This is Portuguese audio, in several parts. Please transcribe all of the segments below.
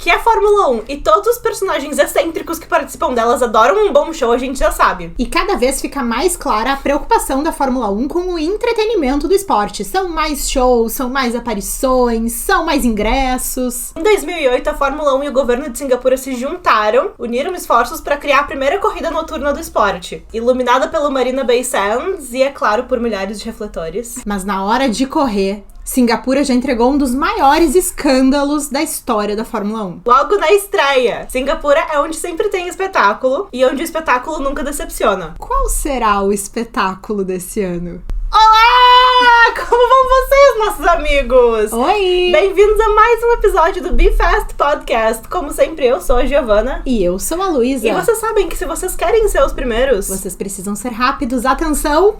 Que a Fórmula 1 e todos os personagens excêntricos que participam delas adoram um bom show, a gente já sabe. E cada vez fica mais clara a preocupação da Fórmula 1 com o entretenimento do esporte. São mais shows, são mais aparições, são mais ingressos. Em 2008, a Fórmula 1 e o governo de Singapura se juntaram, uniram esforços para criar a primeira corrida noturna do esporte, iluminada pelo Marina Bay Sands e, é claro, por milhares de refletores. Mas na hora de correr, Singapura já entregou um dos maiores escândalos da história da Fórmula 1. Logo na estreia, Singapura é onde sempre tem espetáculo e onde o espetáculo nunca decepciona. Qual será o espetáculo desse ano? Olá! Como vão vocês, nossos amigos? Oi! Bem-vindos a mais um episódio do Be Fast Podcast. Como sempre, eu sou a Giovana. E eu sou a Luísa. E vocês sabem que se vocês querem ser os primeiros, vocês precisam ser rápidos. Atenção!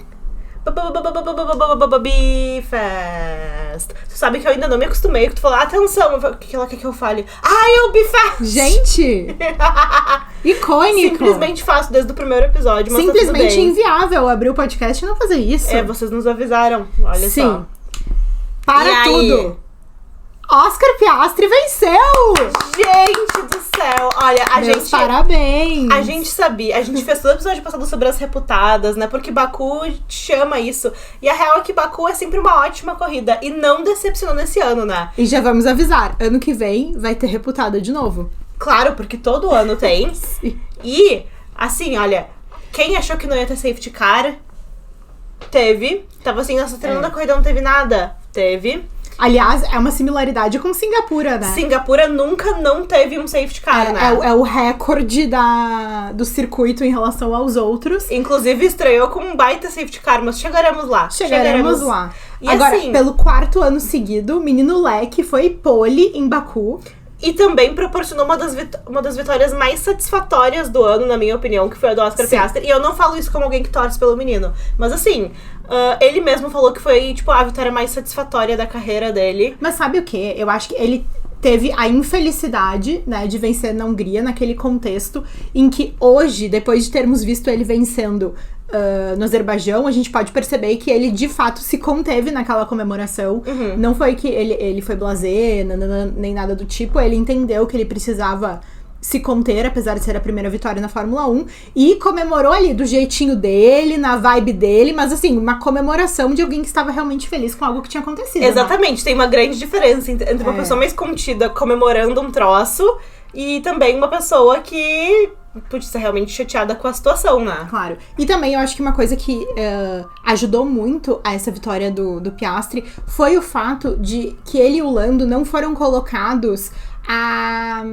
Be Fast. Tu sabe que eu ainda não me acostumei, que tu falou, atenção, o que ela quer que eu fale? Eu Be Fast! Gente! Icônico! Simplesmente faço desde o primeiro episódio, mas simplesmente tá tudo bem. Inviável abrir o podcast e não fazer isso. Vocês nos avisaram, olha Sim. só. Para tudo! Oscar Piastri venceu! Gente do céu! Olha, Meus parabéns! A gente sabia, a gente fez todo o episódio passado sobre as reputadas, né? Porque Baku chama isso. E a real é que Baku é sempre uma ótima corrida. E não decepcionou nesse ano, né? E já vamos avisar, ano que vem vai ter reputada de novo. Claro, porque todo ano tem. E, assim, olha, quem achou que não ia ter safety car, teve. Tava assim, nossa, treinando a corrida não teve nada. Teve. Aliás, é uma similaridade com Singapura, né? Singapura nunca não teve um safety car, né? É o recorde do circuito em relação aos outros. Inclusive, estreou com um baita safety car, mas chegaremos lá. Chegaremos lá. E agora, assim, pelo 4º ano seguido, o menino Leque foi pole em Baku. E também proporcionou uma das vitórias mais satisfatórias do ano, na minha opinião, que foi a do Oscar Piastri. E eu não falo isso como alguém que torce pelo menino. Mas assim, ele mesmo falou que foi, tipo, a vitória mais satisfatória da carreira dele. Mas sabe o quê? Eu acho que ele teve a infelicidade, né, de vencer na Hungria, naquele contexto em que hoje, depois de termos visto ele vencendo no Azerbaijão, a gente pode perceber que ele de fato se conteve naquela comemoração. Uhum. Não foi que ele foi blasé, nem nada do tipo. Ele entendeu que ele precisava se conter, apesar de ser a primeira vitória na Fórmula 1, e comemorou ali do jeitinho dele, na vibe dele, mas assim, uma comemoração de alguém que estava realmente feliz com algo que tinha acontecido. Exatamente, né? Tem uma grande diferença entre uma pessoa mais contida comemorando um troço e também uma pessoa que podia ser realmente chateada com a situação, né? Claro. E também eu acho que uma coisa que ajudou muito a essa vitória do Piastri foi o fato de que ele e o Lando não foram colocados a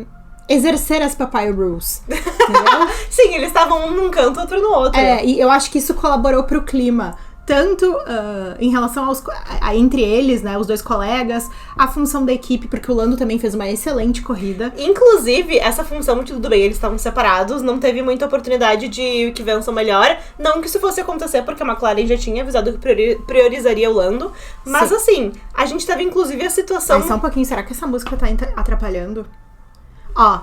exercer as Papai Rules, entendeu? Sim, eles estavam um num canto, outro no outro. E eu acho que isso colaborou pro clima. Tanto em relação entre eles, né, os dois colegas, a função da equipe, porque o Lando também fez uma excelente corrida. Inclusive, essa função, tudo bem, eles estavam separados, não teve muita oportunidade de que vençam melhor. Não que isso fosse acontecer, porque a McLaren já tinha avisado que priorizaria o Lando. Mas Sim. assim, a gente teve inclusive a situação... Só um pouquinho, será que essa música tá atrapalhando? Ó,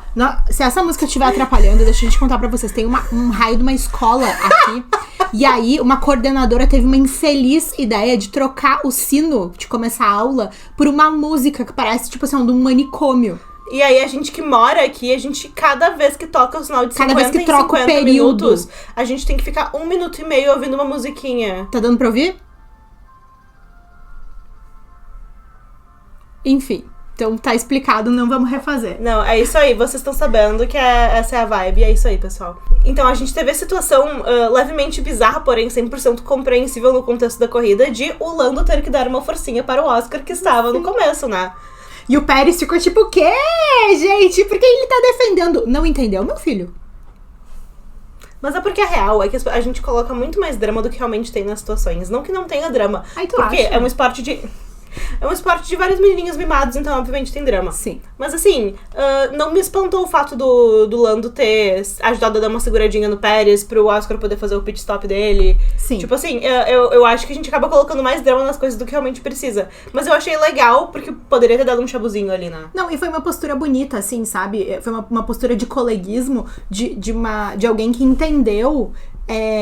se essa música estiver atrapalhando, deixa eu te contar pra vocês. Tem um raio de uma escola aqui. E aí, uma coordenadora teve uma infeliz ideia de trocar o sino de começar a aula por uma música que parece, tipo assim, de um manicômio. E aí, a gente que mora aqui, a gente, cada vez que toca o sinal de 50 cada vez que troca o período, minutos, a gente tem que ficar 1 minuto e meio ouvindo uma musiquinha. Tá dando pra ouvir? Enfim. Então tá explicado, não vamos refazer. Não, é isso aí, vocês estão sabendo que essa é a vibe, é isso aí, pessoal. Então a gente teve a situação levemente bizarra, porém 100% compreensível no contexto da corrida, de o Lando ter que dar uma forcinha para o Oscar que estava no começo, né? E o Pérez ficou tipo, o quê, gente? Por que ele tá defendendo? Não entendeu, meu filho? Mas é porque a real é que a gente coloca muito mais drama do que realmente tem nas situações. Não que não tenha drama. Ai, tu porque acha? É um esporte de vários menininhos mimados, então obviamente tem drama. Sim. Mas assim, não me espantou o fato do Lando ter ajudado a dar uma seguradinha no Pérez pro Oscar poder fazer o pit stop dele. Sim. Tipo assim, eu acho que a gente acaba colocando mais drama nas coisas do que realmente precisa. Mas eu achei legal, porque poderia ter dado um chabuzinho ali, né? Não, e foi uma postura bonita, assim, sabe? Foi uma postura de coleguismo de alguém que entendeu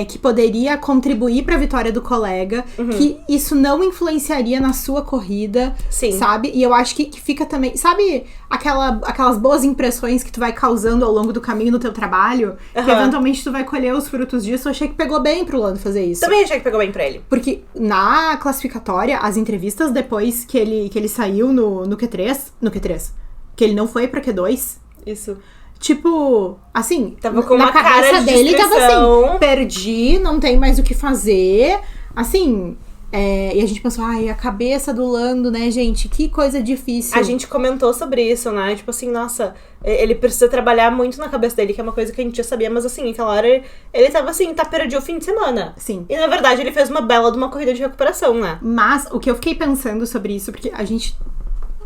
que poderia contribuir pra vitória do colega, que isso não influenciaria na sua corrida, Sim. sabe? E eu acho que fica também... Sabe aquelas boas impressões que tu vai causando ao longo do caminho no teu trabalho? Que eventualmente tu vai colher os frutos disso. Eu achei que pegou bem pro Lando fazer isso. Também achei que pegou bem pra ele. Porque na classificatória, as entrevistas depois que ele saiu no Q3... No Q3. Que ele não foi pra Q2. Isso. Tipo, assim, Tava com na uma cabeça cara de dele tava destruição. assim, perdi, não tem mais o que fazer. Assim, e a gente pensou, ai, a cabeça do Lando, né, gente? Que coisa difícil. A gente comentou sobre isso, né? Tipo assim, nossa, ele precisa trabalhar muito na cabeça dele, que é uma coisa que a gente já sabia, mas assim, aquela hora ele tava assim, tá perdido o fim de semana. Sim. E na verdade ele fez uma bela de uma corrida de recuperação, né? Mas o que eu fiquei pensando sobre isso, porque a gente...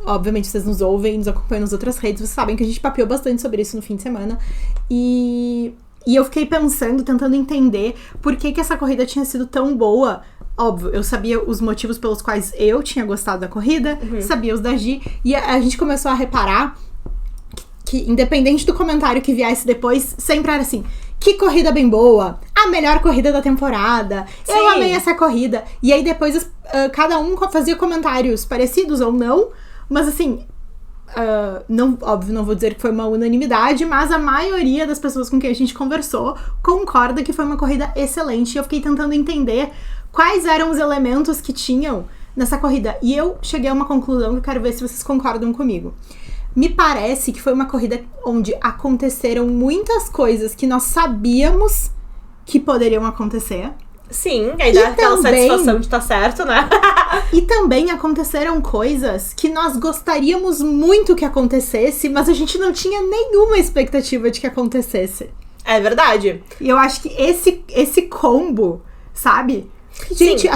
Obviamente, vocês nos ouvem, nos acompanham nas outras redes, vocês sabem que a gente papeou bastante sobre isso no fim de semana. E eu fiquei pensando, tentando entender por que essa corrida tinha sido tão boa. Óbvio, eu sabia os motivos pelos quais eu tinha gostado da corrida, sabia os da Gi, e a gente começou a reparar que independente do comentário que viesse depois, sempre era assim... Que corrida bem boa! A melhor corrida da temporada! Sim. Eu amei essa corrida! E aí depois cada um fazia comentários parecidos ou não, mas assim, óbvio, não vou dizer que foi uma unanimidade, mas a maioria das pessoas com quem a gente conversou concorda que foi uma corrida excelente. E eu fiquei tentando entender quais eram os elementos que tinham nessa corrida. E eu cheguei a uma conclusão que eu quero ver se vocês concordam comigo. Me parece que foi uma corrida onde aconteceram muitas coisas que nós sabíamos que poderiam acontecer. Sim, aí dá aquela satisfação de estar certo, né? E também aconteceram coisas que nós gostaríamos muito que acontecesse, mas a gente não tinha nenhuma expectativa de que acontecesse. É verdade. E eu acho que esse combo, sabe? Gente,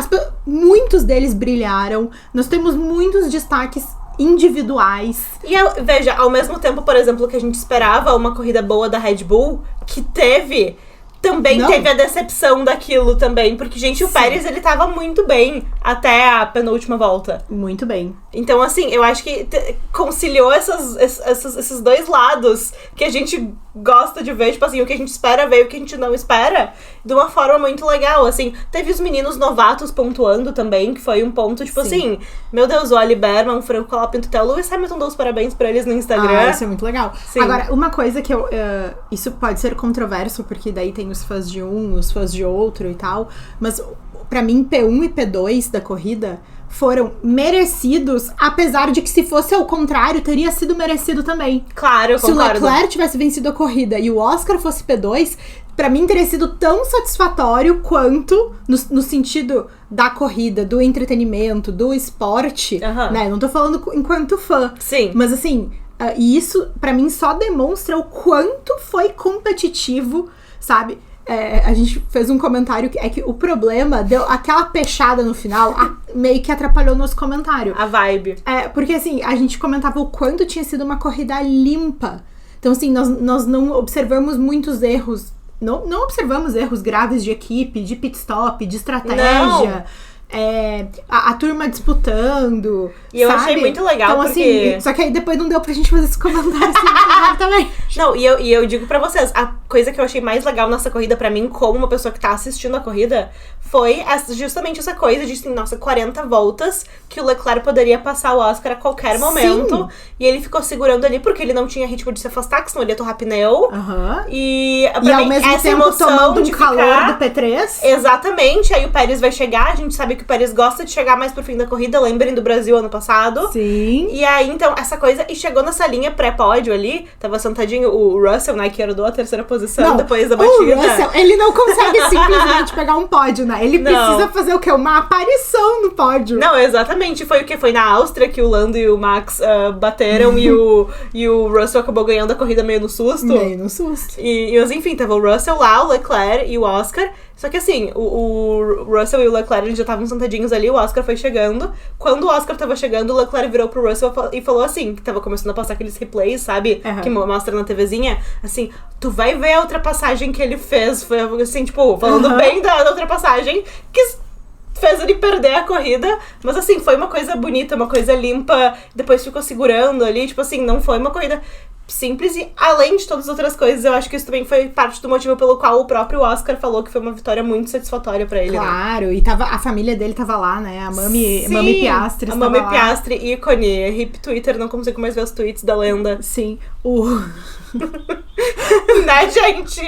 muitos deles brilharam. Nós temos muitos destaques individuais. E veja, ao mesmo tempo, por exemplo, que a gente esperava uma corrida boa da Red Bull, que teve... Também teve a decepção daquilo também. Porque, gente, o Pérez, ele tava muito bem até a penúltima volta. Muito bem. Então, assim, eu acho que conciliou esses dois lados que a gente gosta de ver. Tipo assim, o que a gente espera ver e o que a gente não espera. De uma forma muito legal, assim. Teve os meninos novatos pontuando também, que foi um ponto, tipo assim... Meu Deus, o Ali Berman, o Franco Colapinto, até o Lewis Hamilton deu os parabéns pra eles no Instagram. Isso é muito legal. Sim. Agora, uma coisa que isso pode ser controverso, porque daí tem os fãs de um, os fãs de outro e tal. Mas, pra mim, P1 e P2 da corrida foram merecidos, apesar de que se fosse ao contrário, teria sido merecido também. Claro, eu concordo. Se o Leclerc tivesse vencido a corrida e o Oscar fosse P2, pra mim teria sido tão satisfatório quanto, no sentido da corrida, do entretenimento, do esporte, né? Não tô falando enquanto fã. Sim. Mas assim, e isso pra mim só demonstra o quanto foi competitivo, sabe? A gente fez um comentário que o problema deu aquela pechada no final, meio que atrapalhou nosso comentário. A vibe. Porque assim, a gente comentava o quanto tinha sido uma corrida limpa. Então assim, nós não observamos muitos erros. Não observamos erros graves de equipe, de pit stop, de estratégia. A turma disputando. E eu achei muito legal, então, porque... Assim, só que aí depois não deu pra gente fazer esse comentário assim, também. Não, e eu digo pra vocês, a coisa que eu achei mais legal nessa corrida pra mim, como uma pessoa que tá assistindo a corrida, foi justamente essa coisa de, assim, nossa, 40 voltas, que o Leclerc poderia passar o Oscar a qualquer momento. Sim. E ele ficou segurando ali, porque ele não tinha ritmo de se afastar, que senão ele ia torrar pneu. E pra mim, ao mesmo essa tempo emoção tomando de calor do P3. Exatamente, aí o Pérez vai chegar, a gente sabe que o Pérez gosta de chegar mais pro fim da corrida, lembrem do Brasil ano passado. Sim. E aí, então, essa coisa, e chegou nessa linha pré-pódio ali, tava sentadinho o Russell, né, que herdou a terceira posição depois da batida. O Russell, ele não consegue simplesmente pegar um pódio, né? Ele precisa fazer o quê? Uma aparição no pódio. Não, exatamente, foi o que? Foi na Áustria que o Lando e o Max bateram e o Russell acabou ganhando a corrida meio no susto. Meio no susto. Mas enfim, tava o Russell lá, o Leclerc e o Oscar. Só que assim, o Russell e o Leclerc eles já estavam sentadinhos ali, o Oscar foi chegando. Quando o Oscar tava chegando, o Leclerc virou pro Russell e falou assim, que tava começando a passar aqueles replays, sabe? Que mostra na TVzinha, assim, tu vai ver a ultrapassagem que ele fez. Foi assim, tipo, falando bem da ultrapassagem, que fez ele perder a corrida, mas assim, foi uma coisa bonita, uma coisa limpa, depois ficou segurando ali, tipo assim, não foi uma corrida simples e, além de todas as outras coisas, eu acho que isso também foi parte do motivo pelo qual o próprio Oscar falou que foi uma vitória muito satisfatória pra ele. Claro, e a família dele tava lá, né? A Mami Piastri. A Mami Piastri, ícone. Hip Twitter, não consigo mais ver os tweets da lenda. Sim, Né, gente?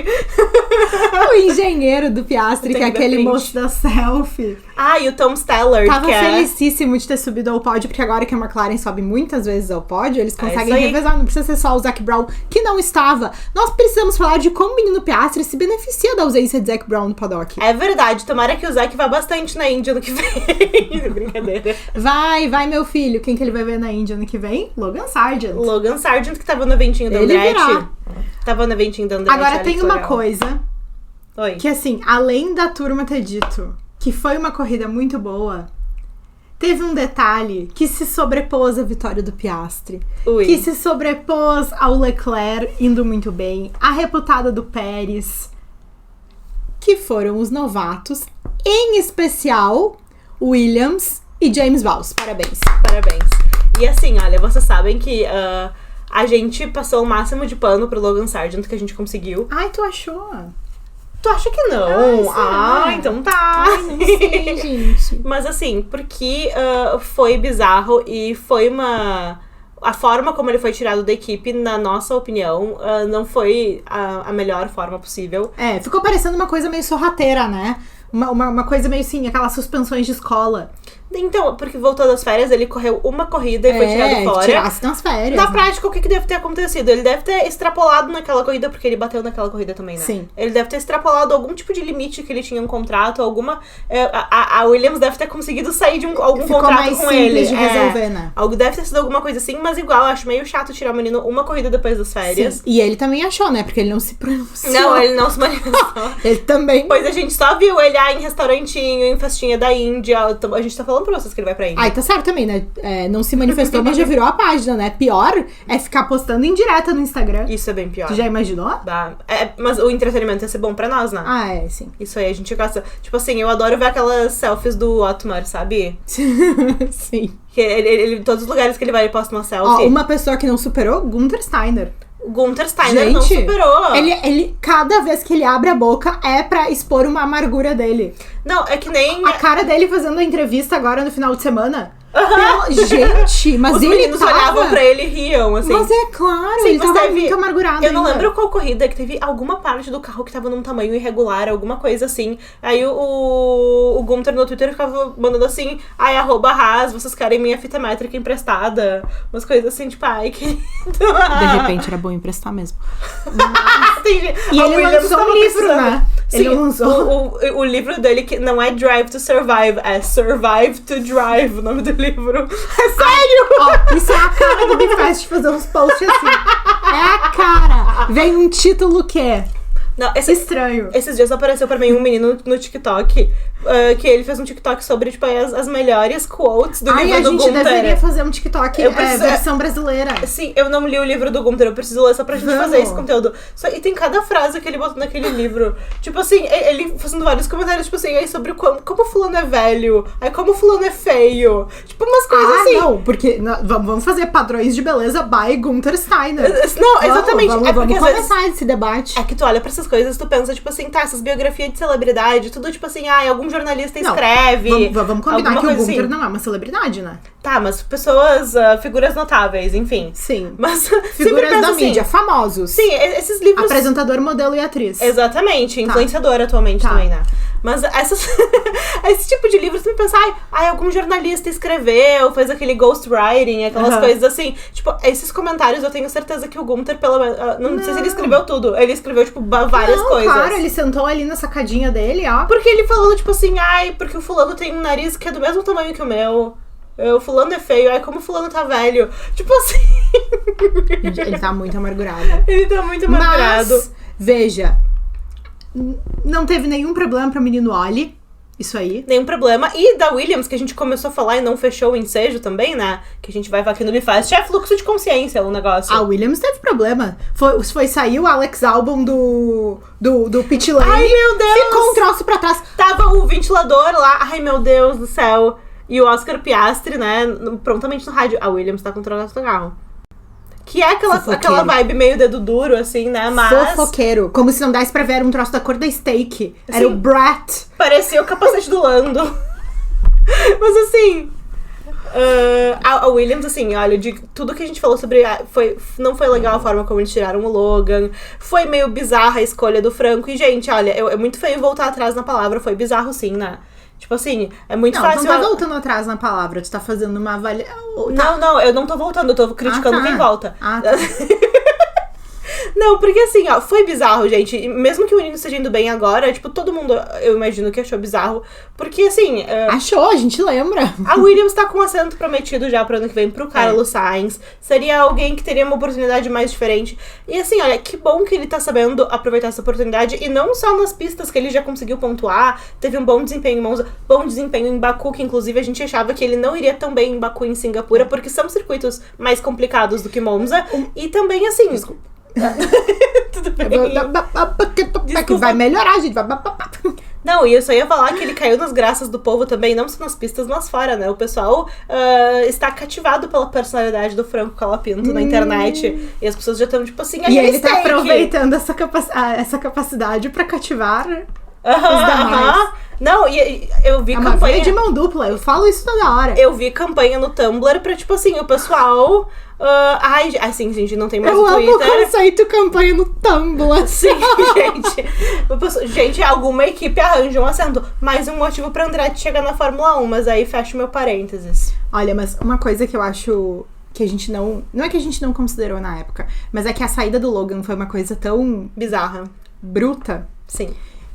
o engenheiro do Piastri, que é aquele moço da selfie. Ah, e o Tom Steller, Tava que felicíssimo de ter subido ao pódio, porque agora que a McLaren sobe muitas vezes ao pódio, eles conseguem isso aí. revezar. Não precisa ser só o Zac Brown, que não estava. Nós precisamos falar de como o menino Piastri se beneficia da ausência de Zac Brown no paddock. É verdade, tomara que o Zac vá bastante na Índia ano que vem. Brincadeira. Vai, meu filho. Quem que ele vai ver na Índia ano que vem? Logan Sargent. Logan Sargent, que tava no eventinho da Ele Andretti. virá. Tava no eventinho da Andretti. Agora olha tem que uma legal. coisa Oi. que, assim, além da turma ter dito que foi uma corrida muito boa, teve um detalhe que se sobrepôs à vitória do Piastri. Ui. Que se sobrepôs ao Leclerc indo muito bem, a reputada do Pérez, que foram os novatos, em especial Williams e James Vowles. Parabéns. Parabéns. E assim, olha, vocês sabem que a gente passou o máximo de pano pro Logan Sargent que a gente conseguiu. Ai, tu achou? Tu acha que não? Ai, será? Então tá. Ai, não sei, gente. Mas assim, porque foi bizarro e foi a forma como ele foi tirado da equipe, na nossa opinião, não foi a melhor forma possível. É, ficou parecendo uma coisa meio sorrateira, né? Uma coisa meio assim, aquelas suspensões de escola. Então, porque voltou das férias, ele correu uma corrida e foi tirado fora. Tirasse nas férias. Na prática, o que deve ter acontecido? Ele deve ter extrapolado naquela corrida, porque ele bateu naquela corrida também, né? Sim. Ele deve ter extrapolado algum tipo de limite que ele tinha um contrato, alguma... a Williams deve ter conseguido sair de algum Ficou contrato mais com simples ele. de resolver, né? Algo deve ter sido alguma coisa assim, mas igual, eu acho meio chato tirar o menino uma corrida depois das férias. Sim. E ele também achou, né? Porque ele não se pronunciou. Não, ele não se manifestou. Ele também. Pois a gente só viu ele em restaurantinho, em festinha da Índia. A gente tá falando pra vocês que ele vai pra Índia. Ai, tá certo também, né? Não se manifestou, mas já virou a página, né? Pior é ficar postando em direta no Instagram. Isso é bem pior. Tu já imaginou? Mas o entretenimento ia ser bom pra nós, né? Ah, é, sim. Isso aí, a gente gosta. Tipo assim, eu adoro ver aquelas selfies do Otmar, sabe? Sim. Que ele, todos os lugares que ele vai, ele posta uma Ó, selfie. uma pessoa que não superou, Gunther Steiner. O Gunther Steiner Gente, não superou. Ele, cada vez que ele abre a boca, é pra expor uma amargura dele. Não, é que nem... A cara dele fazendo a entrevista agora no final de semana. Gente, mas Os ele meninos tava... olhavam pra ele e riam, assim. Mas é claro, Sim, ele mas tava teve- muito amargurado Eu não ainda. lembro qual corrida, que teve alguma parte do carro que tava num tamanho irregular, alguma coisa assim. Aí o Gunther no Twitter ficava mandando assim, ai, @Haas, vocês querem minha fita métrica emprestada? Umas coisas assim, tipo, ai, querido. De repente era bom emprestar mesmo. E ele lançou um livro, né? Sim, Ele lançou. o livro dele, que não é Drive to Survive, é Survive to Drive, o nome do livro. É sério! Ó, isso é a cara do Bifest fazer uns posts assim. É a cara. Vem um título que é Não, estranho. Esses dias apareceu pra mim um menino no TikTok, que ele fez um TikTok sobre, tipo, as melhores quotes do Ai, livro a do gente Gunther. deveria fazer um TikTok Eu preciso- versão brasileira. Sim, eu não li o livro do Gunther, eu preciso ler só pra gente Vamos. fazer esse conteúdo. E tem cada frase que ele botou naquele livro. Tipo assim, ele fazendo vários comentários, tipo assim, aí sobre como fulano é velho, aí como fulano é feio. Tipo, umas coisas assim. Não, porque vamos fazer padrões de beleza by Gunther Steiner. Não, exatamente. Vamos, é porque vamos às vezes começar esse debate. é que tu olha pra essas coisas e tu pensa, tipo assim, tá, essas biografias de celebridade, tudo tipo assim, algum jornalista Não, escreve. Vamos combinar alguma que o coisa Gunther assim. não é uma celebridade, né? Tá, mas pessoas, figuras notáveis, enfim. Sim. Mas sempre Figuras penso da assim, mídia, famosos. Sim, esses livros... Apresentador, modelo e atriz. Exatamente, influenciadora atualmente Tá. também, né? Mas esse tipo de livro, você me pensa, algum jornalista escreveu, fez aquele ghostwriting, aquelas Aham. coisas assim. Tipo, esses comentários eu tenho certeza que o Gunther, pelo menos. Não sei se ele escreveu tudo. Ele escreveu, tipo, várias Não, coisas. claro, ele sentou ali na sacadinha dele, ó. Porque ele falou, tipo assim, porque o fulano tem um nariz que é do mesmo tamanho que o meu. O fulano é feio, como o fulano tá velho. Tipo assim. Ele tá muito amargurado. Ele tá muito amargurado. Mas, veja, não teve nenhum problema pra menino Oli. Isso aí. Nenhum problema. E da Williams, que a gente começou a falar e não fechou o ensejo também, né? Que a gente vai aqui no Bifast. É fluxo de consciência o negócio. A Williams teve problema. Foi sair o Alex Albon do pit lane. Ai, meu Deus! Ficou um troço pra trás. Tava o ventilador lá. Ai, meu Deus do céu. E o Oscar Piastri, né? Prontamente no rádio. A Williams tá controlando o carro. Que é aquela vibe meio dedo duro, assim, né? Mas... Fofoqueiro. Como se não desse pra ver, era um troço da cor da steak. Era Sim. o Brat. Parecia o capacete do Lando. Mas assim... a Williams, assim, olha, de tudo que a gente falou sobre... não foi legal a forma como eles tiraram o Logan. Foi meio bizarra a escolha do Franco. E, gente, olha, é muito feio voltar atrás na palavra. Foi bizarro, sim, né? Tipo assim, é muito fácil... Não, tá voltando atrás na palavra. Tu tá fazendo uma avaliação... Não, eu não tô voltando. Eu tô criticando quem volta. Tá. Não, porque assim, ó, foi bizarro, gente. E mesmo que o menino esteja indo bem agora, tipo, todo mundo, eu imagino que achou bizarro. Porque, assim... Achou, a gente lembra. A Williams tá com um assento prometido já pro ano que vem pro Carlos Sainz. Seria alguém que teria uma oportunidade mais diferente. E assim, olha, que bom que ele tá sabendo aproveitar essa oportunidade. E não só nas pistas que ele já conseguiu pontuar. Teve um bom desempenho em Monza, bom desempenho em Baku, que inclusive a gente achava que ele não iria tão bem em Baku e em Singapura, porque são circuitos mais complicados do que Monza. E também, assim... Desculpa. Tudo bem. Desculpa. Vai melhorar, gente. Não, e eu só ia falar que ele caiu nas graças do povo também, não só nas pistas, mas fora, né? O pessoal está cativado pela personalidade do Franco Colapinto na internet. E as pessoas já estão, tipo assim... E ele tá aproveitando essa capacidade pra cativar os demais. Não, e eu vi campanha... uma via de mão dupla, eu falo isso toda hora. Eu vi campanha no Tumblr pra, tipo assim, o pessoal... assim, gente, não tem mais o Twitter. Eu amo o conceito campanha no Tumblr. Sim, gente. Gente, alguma equipe arranja um assento. Mais um motivo pra Andretti chegar na Fórmula 1, mas aí fecha o meu parênteses. Olha, mas uma coisa que eu acho que a gente não... Não é que a gente não considerou na época, mas é que a saída do Logan foi uma coisa tão... bizarra. Bruta. Sim.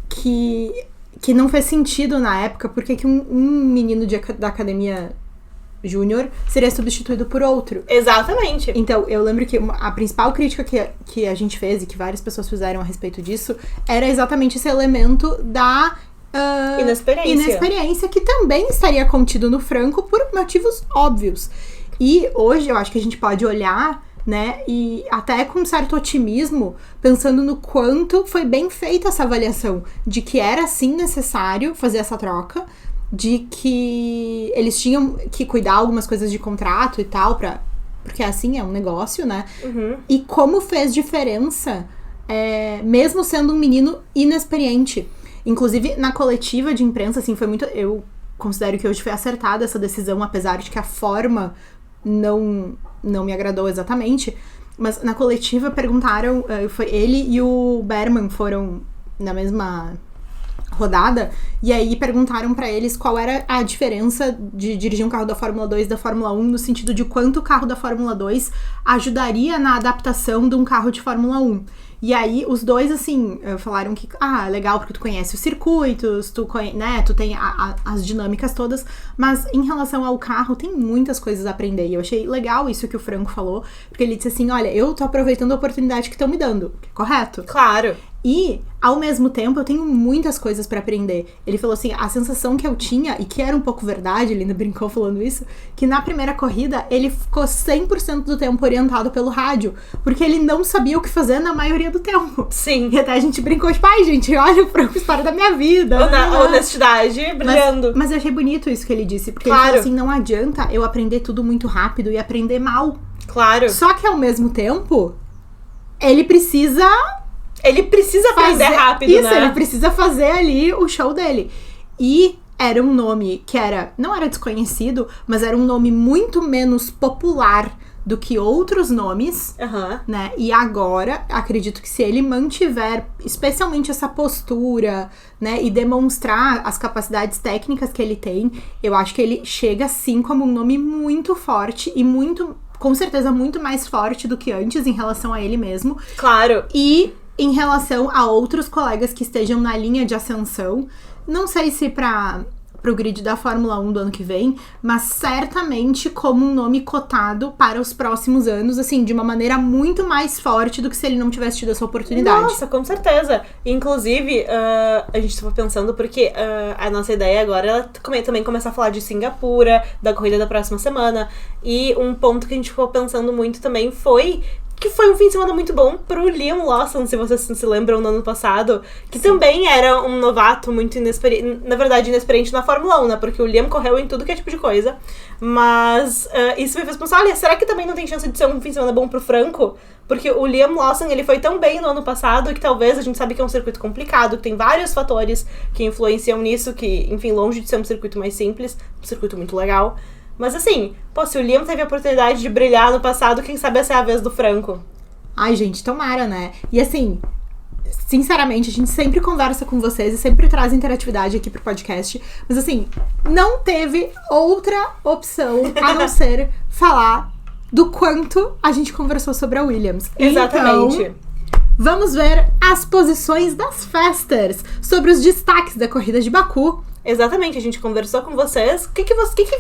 Que não fez sentido na época, porque que um menino da academia júnior seria substituído por outro. Exatamente. Então, eu lembro que a principal crítica que a gente fez e que várias pessoas fizeram a respeito disso era exatamente esse elemento da inexperiência, que também estaria contido no Franco por motivos óbvios. E hoje eu acho que a gente pode olhar, né, e até com certo otimismo, pensando no quanto foi bem feita essa avaliação de que era sim necessário fazer essa troca, de que eles tinham que cuidar algumas coisas de contrato e tal, porque assim é um negócio, né? Uhum. E como fez diferença, mesmo sendo um menino inexperiente. Inclusive, na coletiva de imprensa, assim, foi muito... Eu considero que hoje foi acertada essa decisão, apesar de que a forma não me agradou exatamente. Mas na coletiva perguntaram... Foi ele e o Berman foram na mesma rodada, e aí perguntaram pra eles qual era a diferença de dirigir um carro da Fórmula 2 e da Fórmula 1, no sentido de quanto o carro da Fórmula 2 ajudaria na adaptação de um carro de Fórmula 1. E aí, os dois, assim, falaram que, legal, porque tu conhece os circuitos, tu tem as dinâmicas todas, mas em relação ao carro, tem muitas coisas a aprender. E eu achei legal isso que o Franco falou, porque ele disse assim, olha, eu tô aproveitando a oportunidade que estão me dando, correto? Claro. E, ao mesmo tempo, eu tenho muitas coisas pra aprender. Ele falou assim, a sensação que eu tinha, e que era um pouco verdade, ele ainda brincou falando isso, que na primeira corrida, ele ficou 100% do tempo orientado pelo rádio, porque ele não sabia o que fazer na maioria do tempo. Sim. E até a gente brincou, tipo, gente, olha a história da minha vida. Honestidade, brilhando. Mas eu achei bonito isso que ele disse, porque claro. Ele falou assim, não adianta eu aprender tudo muito rápido e aprender mal. Claro. Só que, ao mesmo tempo, ele precisa aprender rápido, isso, né? Ele precisa fazer ali o show dele. E era um nome que não era desconhecido, mas era um nome muito menos popular do que outros nomes, né? E agora, acredito que se ele mantiver especialmente essa postura, né? E demonstrar as capacidades técnicas que ele tem, eu acho que ele chega, sim, como um nome muito forte e com certeza, muito mais forte do que antes em relação a ele mesmo. Claro. E em relação a outros colegas que estejam na linha de ascensão, não sei se pro grid da Fórmula 1 do ano que vem, mas certamente como um nome cotado para os próximos anos, assim, de uma maneira muito mais forte do que se ele não tivesse tido essa oportunidade. Nossa, com certeza. Inclusive, a gente estava pensando porque a nossa ideia agora é também começar a falar de Singapura, da corrida da próxima semana, e um ponto que a gente ficou pensando muito também foi que foi um fim de semana muito bom pro Liam Lawson, se vocês se lembram, no ano passado, que também era um novato muito inexperiente, na verdade, inexperiente na Fórmula 1, né? Porque o Liam correu em tudo que é tipo de coisa. Mas isso me fez pensar, olha, será que também não tem chance de ser um fim de semana bom pro Franco? Porque o Liam Lawson, ele foi tão bem no ano passado que talvez a gente sabe que é um circuito complicado, que tem vários fatores que influenciam nisso, que, enfim, longe de ser um circuito mais simples, um circuito muito legal. Mas assim, pô, se o Liam teve a oportunidade de brilhar no passado, quem sabe essa é a vez do Franco. Ai, gente, tomara, né? E assim, sinceramente, a gente sempre conversa com vocês e sempre traz interatividade aqui pro podcast. Mas assim, não teve outra opção a não ser falar do quanto a gente conversou sobre a Williams. Exatamente. Então, vamos ver as posições das festers sobre os destaques da corrida de Baku. Exatamente, a gente conversou com vocês.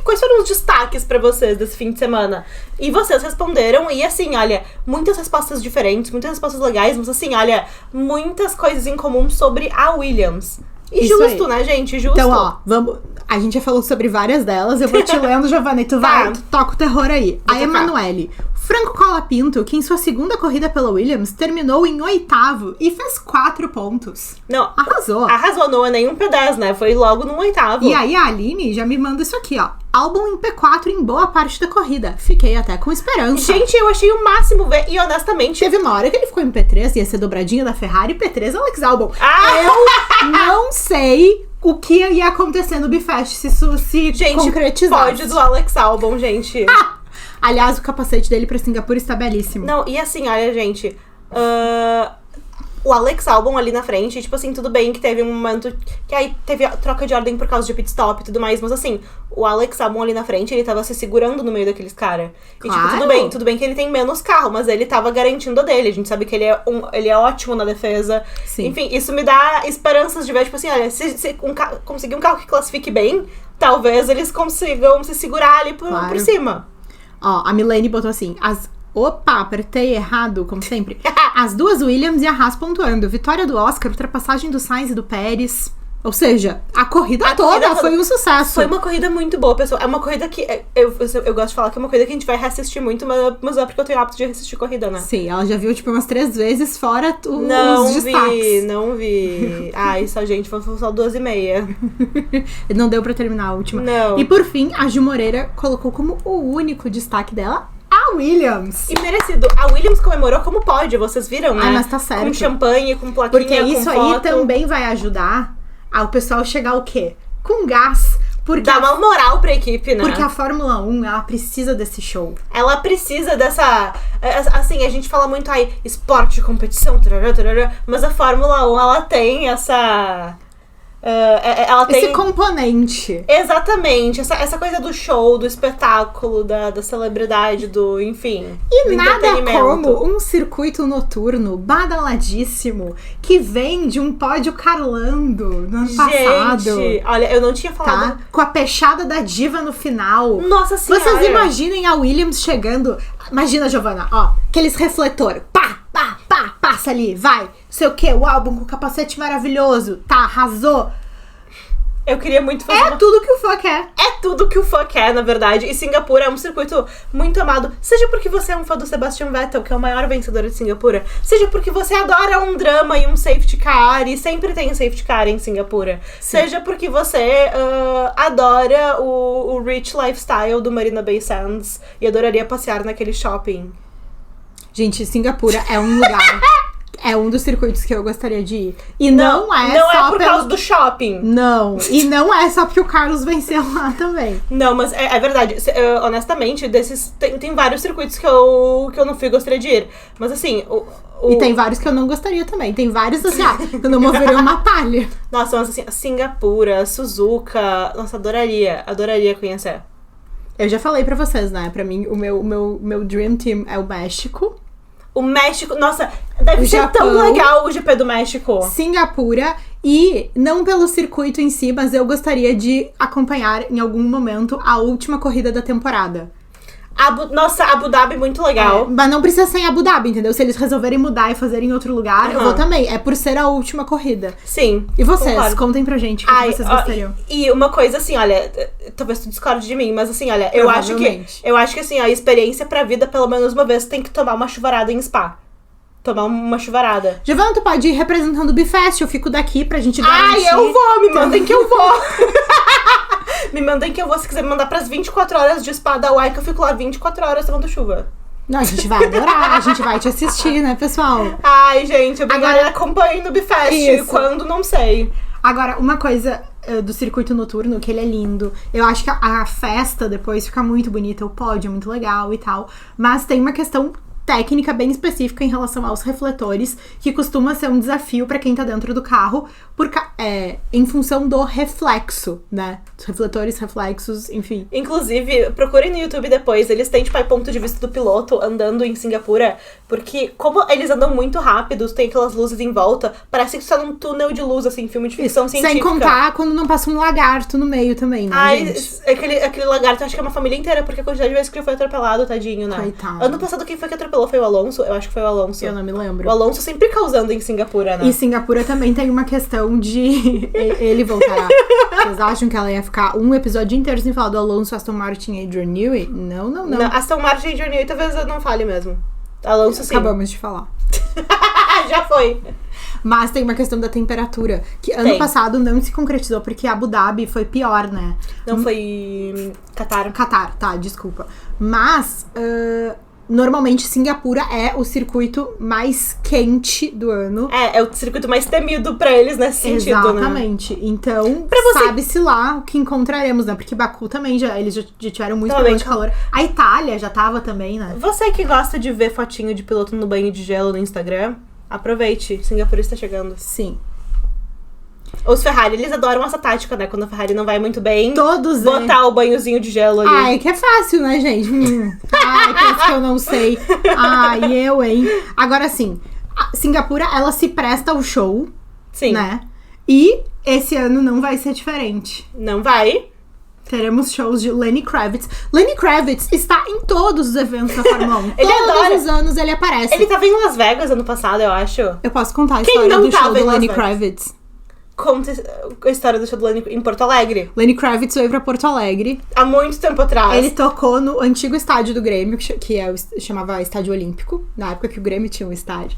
Quais foram os destaques pra vocês desse fim de semana? E vocês responderam, e assim, olha, muitas respostas diferentes, muitas respostas legais, mas assim, olha, muitas coisas em comum sobre a Williams. E Isso justo, aí. né, gente? Justo. Então, ó, vamos. A gente já falou sobre várias delas. Eu vou te lendo, Giovanna, e tu vai, tu toca o terror aí. Vou A tocar. Emanuele. Franco Colapinto, que em sua segunda corrida pela Williams, terminou em 8º e fez 4 pontos. Não, Arrasou. arrasou, não é nenhum P10, né? Foi logo no 8º. E aí a Aline já me manda isso aqui, ó. Álbum em P4 em boa parte da corrida. Fiquei até com esperança. Gente, eu achei o máximo ver, e honestamente... Teve uma hora que ele ficou em P3, ia ser dobradinha da Ferrari, P3 Alex Albon. Ah! Eu não sei o que ia acontecer no Bifest se isso se Gente, concretizasse. pódio do Alex Albon, gente. Aliás, o capacete dele pra Singapura está belíssimo. Não, e assim, olha, gente... o Alex Albon ali na frente, tipo assim, tudo bem que teve um momento que aí teve a troca de ordem por causa de pit stop e tudo mais, mas assim, o Alex Albon ali na frente, ele tava se segurando no meio daqueles caras. E tipo, Claro. tudo bem que ele tem menos carro, mas ele tava garantindo a dele. A gente sabe que ele é ótimo na defesa. Sim. Enfim, isso me dá esperanças de ver, tipo assim, olha, se conseguir um carro que classifique bem, talvez eles consigam se segurar ali por cima. Ó, a Milene botou assim, Opa, apertei errado, como sempre. As duas Williams e a Haas pontuando. Vitória do Oscar, ultrapassagem do Sainz e do Pérez. Ou seja, a corrida toda foi um sucesso. Foi uma corrida muito boa, pessoal. É uma corrida que... Eu gosto de falar que é uma corrida que a gente vai reassistir muito, mas é porque eu tenho o hábito de assistir corrida, né? Sim, ela já viu, tipo, umas 3 vezes, fora os destaques. Não vi. Ai, só, gente, foi só 2h30. Não deu pra terminar a última. Não. E por fim, a Gil Moreira colocou como o único destaque dela a Williams. E merecido. A Williams comemorou como pode, vocês viram, né? Ai, mas tá certo. Com champanhe, com plaquinha, Porque isso com aí foto. também vai ajudar ao pessoal chegar o quê? Com gás. Porque Dá uma moral pra equipe, né? Porque a Fórmula 1, ela precisa desse show. Ela precisa dessa... Assim, a gente fala muito aí, esporte, competição, tarará, mas a Fórmula 1, ela tem essa... ela tem... Esse componente. Exatamente, essa coisa do show, do espetáculo, da celebridade, do, enfim, E do nada entretenimento. como um circuito noturno badaladíssimo que vem de um pódio Carlando no ano passado. Gente, olha, eu não tinha falado... Tá? Com a peixada da diva no final. Nossa senhora! Vocês imaginem a Williams chegando. Imagina, Giovanna, ó, aqueles refletor. Pá, pá, pá, passa ali, vai. Sei o que, o álbum com o capacete maravilhoso. Tá, arrasou. Eu queria muito fazer É tudo que o fã quer. É tudo que o fã quer, na verdade. E Singapura é um circuito muito amado. Seja porque você é um fã do Sebastian Vettel, que é o maior vencedor de Singapura. Seja porque você adora um drama e um safety car. E sempre tem safety car em Singapura. Sim. Seja porque você adora o rich lifestyle do Marina Bay Sands. E adoraria passear naquele shopping. Gente, Singapura é um lugar. É um dos circuitos que eu gostaria de ir. E não é Não só é por causa do shopping. Não. E não é só porque o Carlos venceu lá também. Não, mas é verdade. Honestamente, desses tem vários circuitos que eu não fui e gostaria de ir. Mas assim, E tem vários que eu não gostaria também. Tem vários assim, eu não moveria uma palha. Nossa, mas assim, Singapura, Suzuka, nossa, adoraria conhecer. Eu já falei pra vocês, né? Pra mim, o meu dream team é o México, O México, nossa, deve O ser Japão. tão legal o GP do México. Singapura e, não pelo circuito em si, mas eu gostaria de acompanhar em algum momento a última corrida da temporada. Nossa, Abu Dhabi, muito legal. Mas não precisa ser em Abu Dhabi, entendeu? Se eles resolverem mudar e fazerem em outro lugar, eu Uhum. vou também. É por ser a última corrida. Sim. E vocês? Concordo. Contem pra gente o que vocês gostariam. E uma coisa assim, olha, talvez tu discorde de mim, mas assim, olha, eu acho que assim, a experiência pra vida, pelo menos uma vez, tem que tomar uma chuvarada em spa. Tomar uma chuvarada. Giovana, tu pode ir representando o Bifest, eu fico daqui pra gente garantir. Ai, eu vou, me mandem que eu vou. Me mandem que eu vou, se quiser me mandar pras 24 horas de spa da Uai, que eu fico lá 24 horas tomando chuva. Não, a gente vai adorar, a gente vai te assistir, né, pessoal? Ai, gente, agora acompanhe no Bifest, quando não sei. Agora, uma coisa do circuito noturno, que ele é lindo. Eu acho que a festa depois fica muito bonita, o pódio é muito legal e tal. Mas tem uma questão técnica bem específica em relação aos refletores, que costuma ser um desafio pra quem tá dentro do carro, em função do reflexo, né? Os refletores, reflexos, enfim. Inclusive, procurem no YouTube depois, eles têm, tipo, ponto de vista do piloto andando em Singapura, porque como eles andam muito rápidos, tem aquelas luzes em volta, parece que tu tá num túnel de luz, assim, filme de ficção científica. Sem contar quando não passa um lagarto no meio também, né, gente? Aquele lagarto, acho que é uma família inteira, porque a quantidade de vezes que ele foi atropelado, tadinho, né? Coitado. Ano passado, quem foi que atropelou foi o Alonso? Eu acho que foi o Alonso. Eu não me lembro. O Alonso sempre causando em Singapura, né? E Singapura também tem uma questão de ele voltará. Vocês acham que ela ia ficar um episódio inteiro sem falar do Alonso, Aston Martin e Adrian Newey? Não. Aston Martin e Adrian Newey talvez eu não fale mesmo. Alonso sim. Acabamos de falar. Já foi. Mas tem uma questão da temperatura, que ano passado não se concretizou, porque Abu Dhabi foi pior, né? Não foi Qatar. Qatar, tá, desculpa. Mas normalmente Singapura é o circuito mais quente do ano. É o circuito mais temido pra eles nesse sentido, exatamente. Né? Então, sabe-se lá o que encontraremos, né? Porque Baku também, eles já tiveram muito problema de calor. A Itália já tava também, né? Você que gosta de ver fotinho de piloto no banho de gelo no Instagram, aproveite. Singapura está chegando. Sim. Os Ferrari, eles adoram essa tática, né? Quando a Ferrari não vai muito bem. Todos, botar o banhozinho de gelo ali. Ai, que é fácil, né, gente? Ai, pensa que eu não sei. Ai, eu, hein? Agora, sim, Singapura, ela se presta ao show. Sim. Né? E esse ano não vai ser diferente. Não vai. Teremos shows de Lenny Kravitz. Lenny Kravitz está em todos os eventos da Fórmula 1. Todos os anos ele aparece. Ele tava em Las Vegas ano passado, eu acho. Eu posso contar a história do show do Lenny Kravitz. Conta a história do show do Lenny em Porto Alegre. Lenny Kravitz veio pra Porto Alegre. Há muito tempo atrás. Ele tocou no antigo estádio do Grêmio, que chamava Estádio Olímpico. Na época que o Grêmio tinha um estádio.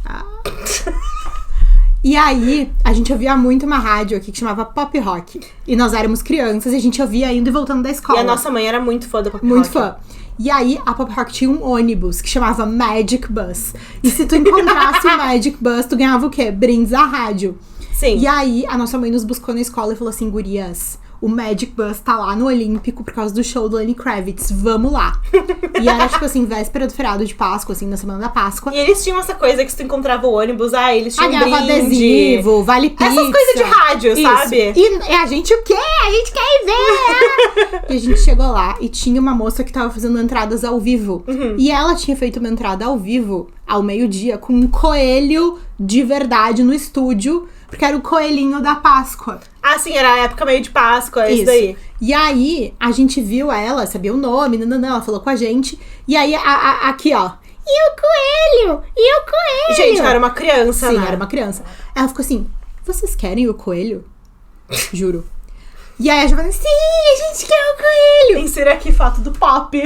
E aí, a gente ouvia muito uma rádio aqui que chamava Pop Rock. E nós éramos crianças e a gente ouvia indo e voltando da escola. E a nossa mãe era muito fã da Pop Rock. Muito fã. E aí, a Pop Rock tinha um ônibus que chamava Magic Bus. E se tu encontrasse o Magic Bus, tu ganhava o quê? Brindes à rádio. Sim. E aí, a nossa mãe nos buscou na escola e falou assim, gurias, o Magic Bus tá lá no Olímpico por causa do show do Lenny Kravitz, vamos lá. E era, tipo assim, véspera do feriado de Páscoa, assim, na semana da Páscoa. E eles tinham essa coisa que se tu encontrava o ônibus, eles tinham ganhava adesivo, vale pizza. Essas coisas de rádio, sabe? E a gente o quê? A gente quer ir ver! E a gente chegou lá e tinha uma moça que tava fazendo entradas ao vivo. Uhum. E ela tinha feito uma entrada ao vivo, ao meio-dia, com um coelho de verdade no estúdio, porque era o coelhinho da Páscoa. Ah, sim, era a época meio de Páscoa, isso daí. E aí, a gente viu ela, sabia o nome, ela falou com a gente. E aí, aqui, ó. E o coelho? E o coelho? Gente, era uma criança, Sim, né? era uma criança. Ela ficou assim, vocês querem o coelho? Juro. E aí a Giovana, sim, a gente quer o coelho. Insira aqui foto do Pop.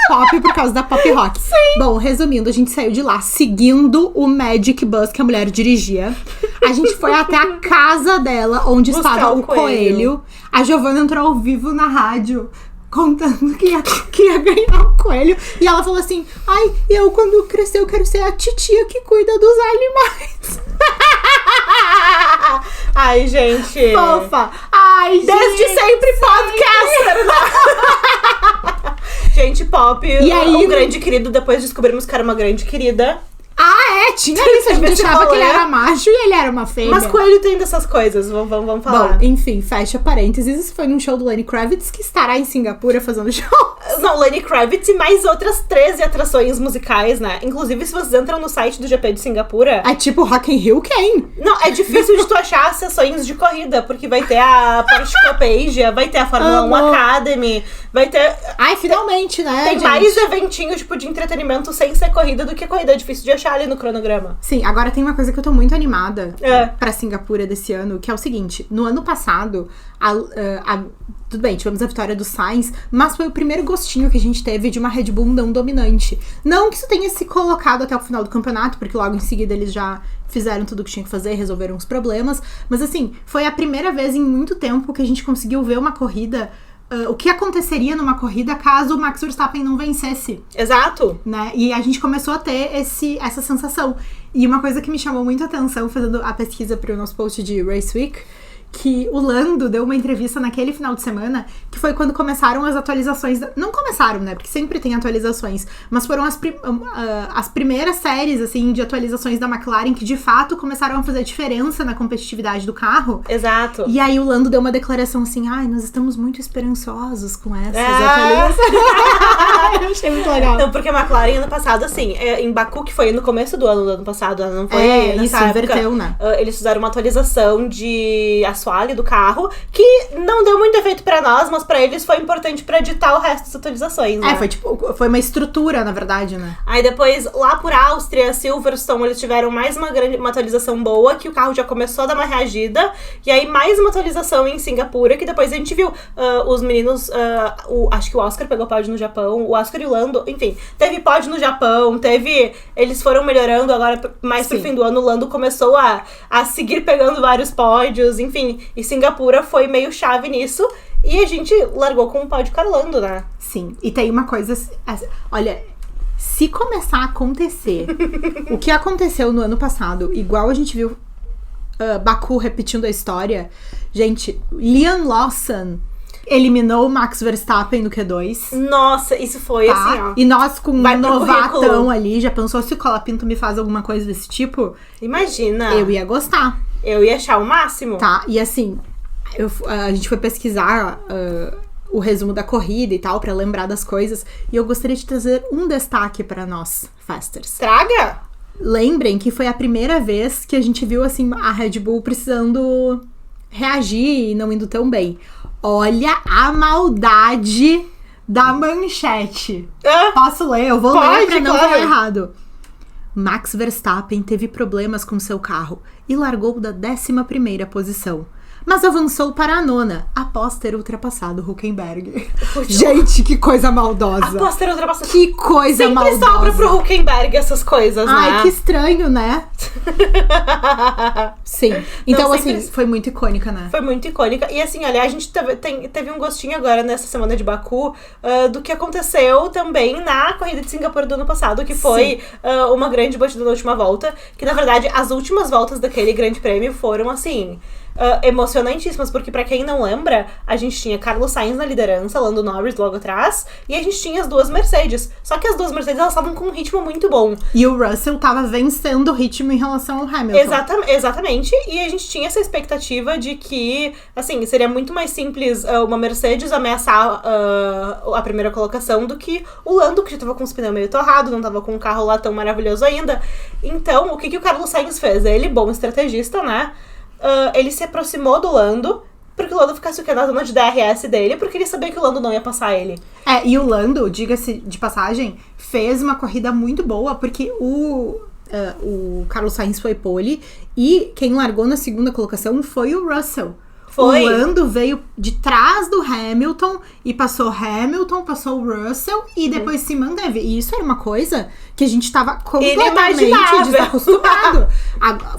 Pop por causa da Pop Rock. Sim. Bom, resumindo, a gente saiu de lá seguindo o Magic Bus que a mulher dirigia. A gente foi até a casa dela, onde estava o coelho. A Giovana entrou ao vivo na rádio, contando que ia ganhar o coelho. E ela falou assim, ai, eu quando crescer eu quero ser a titia que cuida dos animais. Ai, gente. Fofa. Ai, gente. Desde sempre podcaster, né? Gente, Pop, e aí, um grande querido, depois descobrimos que era uma grande querida. Ah, tinha isso. A gente achava que ele era macho e ele era uma fêmea. Mas coelho tem dessas coisas, vamos falar. Bom, enfim, fecha parênteses. Isso foi num show do Lenny Kravitz, que estará em Singapura fazendo show. Não, Lenny Kravitz e mais outras 13 atrações musicais, né? Inclusive, se vocês entram no site do GP de Singapura... É tipo Rock in Rio quem? Não, é difícil de tu achar sessões de corrida, porque vai ter a Porsche Cup Asia, vai ter a Fórmula 1 Academy, vai ter... Ai, finalmente, né, Tem gente? mais eventinho, tipo, de entretenimento sem ser corrida do que corrida. É difícil de achar ali no cronograma. Sim, agora tem uma coisa que eu tô muito animada pra Singapura desse ano, que é o seguinte. No ano passado, Tudo bem, tivemos a vitória do Sainz, mas foi o primeiro gostinho que a gente teve de uma Red Bull não dominante. Não que isso tenha se colocado até o final do campeonato, porque logo em seguida eles já fizeram tudo o que tinha que fazer, resolveram os problemas. Mas assim, foi a primeira vez em muito tempo que a gente conseguiu ver uma corrida... o que aconteceria numa corrida caso o Max Verstappen não vencesse. Exato. Né? E a gente começou a ter essa sensação. E uma coisa que me chamou muito a atenção, fazendo a pesquisa para o nosso post de Race Week, que o Lando deu uma entrevista naquele final de semana, que foi quando começaram as atualizações. Não começaram, né? Porque sempre tem atualizações. Mas foram as primeiras séries, assim, de atualizações da McLaren que, de fato, começaram a fazer diferença na competitividade do carro. Exato. E aí o Lando deu uma declaração assim, nós estamos muito esperançosos com essas atualizações. Eu achei muito legal. Não, porque a McLaren ano passado, assim, em Baku, que foi no começo do ano passado, não foi isso, inverteu, né? Eles fizeram uma atualização de assoalho do carro, que não deu muito efeito pra nós, mas pra eles foi importante pra editar o resto das atualizações, né? Foi uma estrutura, na verdade, né? Aí depois, lá por Áustria, Silverstone, eles tiveram mais uma atualização boa, que o carro já começou a dar uma reagida, e aí mais uma atualização em Singapura, que depois a gente viu os meninos, acho que o Oscar pegou pódio no Japão, o Oscar e o Lando, enfim, teve pódio no Japão, eles foram melhorando, agora mais pro fim do ano o Lando começou a seguir pegando vários pódios, enfim, e Singapura foi meio chave nisso, e a gente largou com o pódio Carlando, né? Sim, e tem uma coisa, olha, se começar a acontecer o que aconteceu no ano passado, igual a gente viu Baku repetindo a história, gente, Liam Lawson eliminou o Max Verstappen no Q2. Nossa, isso foi assim, ó. E nós com um novatão currículo. Ali, já pensou se o Colapinto me faz alguma coisa desse tipo? Imagina. Eu ia gostar. Eu ia achar o máximo. Tá, e assim, a gente foi pesquisar o resumo da corrida e tal, pra lembrar das coisas, e eu gostaria de trazer um destaque pra nós, Fasters. Traga! Lembrem que foi a primeira vez que a gente viu, assim, a Red Bull precisando reagir e não indo tão bem. Olha a maldade da manchete. Posso ler? Eu vou ler pra não falar errado. Max Verstappen teve problemas com seu carro e largou da 11ª posição, mas avançou para a 9ª após ter ultrapassado Hülkenberg. Gente, que coisa maldosa. Após ter ultrapassado. Que coisa maldosa. Sempre sobra pro Hülkenberg essas coisas, né? Ai, que estranho, né? Sim. Então, Não, assim, foi muito icônica, né? Foi muito icônica. E assim, olha, a gente teve um gostinho agora nessa semana de Baku do que aconteceu também na corrida de Singapura do ano passado, que foi uma grande batida na última volta. Que, na verdade, as últimas voltas daquele grande prêmio foram, assim... emocionantíssimas, porque pra quem não lembra, a gente tinha Carlos Sainz na liderança, Lando Norris logo atrás, e a gente tinha as duas Mercedes. Só que as duas Mercedes, elas estavam com um ritmo muito bom. E o Russell tava vencendo o ritmo em relação ao Hamilton. Exatamente, e a gente tinha essa expectativa de que, assim, seria muito mais simples uma Mercedes ameaçar a primeira colocação do que o Lando, que já tava com os pneus meio torrados, não tava com um carro lá tão maravilhoso ainda. Então, o que o Carlos Sainz fez? Ele, bom estrategista, né? Ele se aproximou do Lando, porque o Lando ficasse na zona de DRS dele, porque ele sabia que o Lando não ia passar ele. E o Lando, diga-se de passagem, fez uma corrida muito boa, porque o Carlos Sainz foi pole, e quem largou na segunda colocação foi o Russell. Foi. O Lando veio de trás do Hamilton e passou o Russell e depois se manteve. E isso era uma coisa que a gente tava completamente desacostumado.